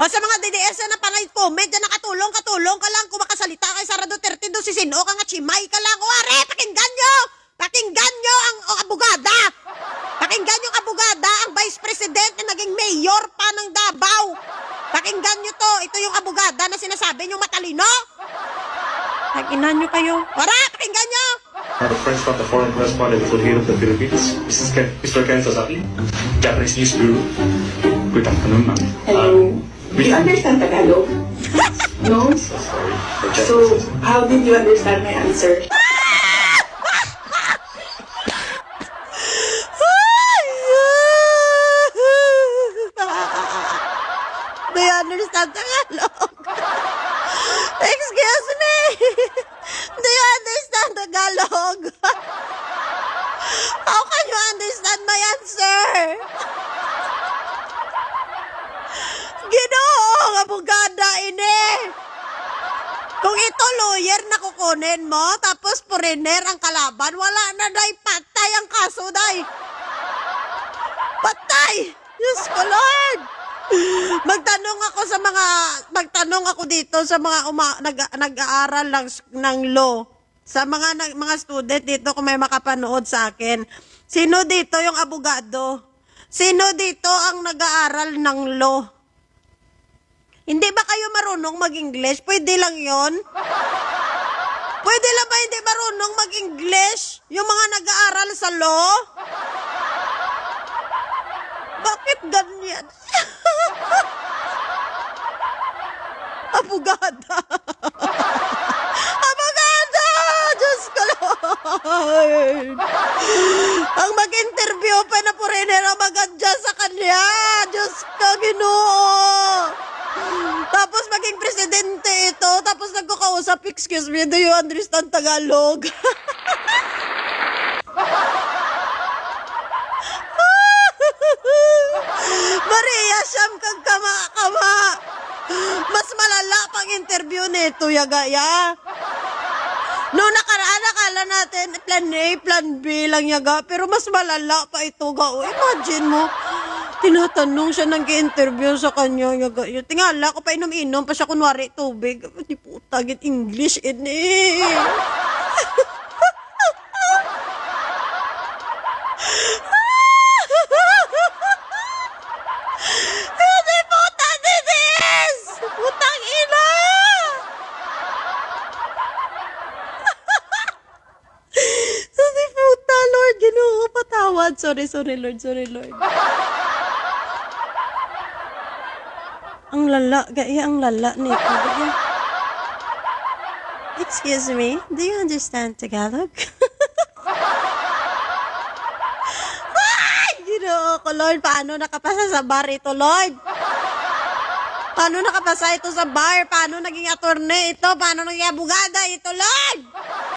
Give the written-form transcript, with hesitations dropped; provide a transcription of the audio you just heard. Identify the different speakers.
Speaker 1: O sa mga DDS na panay comment, dyan nakatulong ka lang. Kung makasalita kay Sara Duterte do si Sino ka nga chimay ka lang. O are, pakinggan nyo! Pakinggan nyo ang abogada! Pakinggan nyo ang abogada, ang vice president na naging mayor pa ng Davao. Pakinggan nyo to. Ito yung abogada na sinasabi nyo matalino. Pakinan nyo kayo. Para, pakinggan nyo!
Speaker 2: The French the foreign correspondent for here of the Philippines, Mr. Ken Sasaki, Japanese News Bureau. Good afternoon, ma'am.
Speaker 3: Hello. Do you understand Tagalog? No?
Speaker 2: So sorry.
Speaker 3: So, how did you understand my answer?
Speaker 1: Do you understand Tagalog? Excuse me. Do you understand Tagalog? How can you understand my answer? Ginoong abogada ini. Kung ito lawyer na kukunin mo, tapos foreigner ang kalaban, wala na day, patay ang kaso day. Patay! Diyos ko, Lord! Magtanong ako dito sa mga nag-aaral ng law. Sa mga student dito kung may makapanood sa akin. Sino dito yung abogado? Sino dito ang nag-aaral ng law? Hindi ba kayo marunong mag-English? Pwede lang yon. Pwede lang ba hindi marunong mag-English? Yung mga nag-aaral sa law? Bakit ganyan? Abogada! Abogada! Diyos ko, Lord! Ang mag-interview pa na foreigner ang mag-adjust sa kanya! Diyos ko, Ginoo! Tapos maging presidente ito, tapos nagkakausap, excuse me, do you understand Tagalog? Maria, siyam kang kama-kama. Mas malala pang interview nito, yaga. Noong nakaraan, akala natin, plan A, plan B lang, yaga. Pero mas malala pa ito, ga. Imagine mo, tinatanong siya ng interview sa kanya, yaga. Tingala ko pa inom-inom pa siya, kunwari tubig. Di puta, get English in eh. Sorry, Lord. Ang lala, gaya ang lala nito. Gaya. Excuse me, do you understand Tagalog? Ay, Ginoo ko, Lord. Paano nakapasa sa bar ito, Lord? Paano nakapasa ito sa bar? Paano naging attorney ito? Paano naging abogada ito, Lord?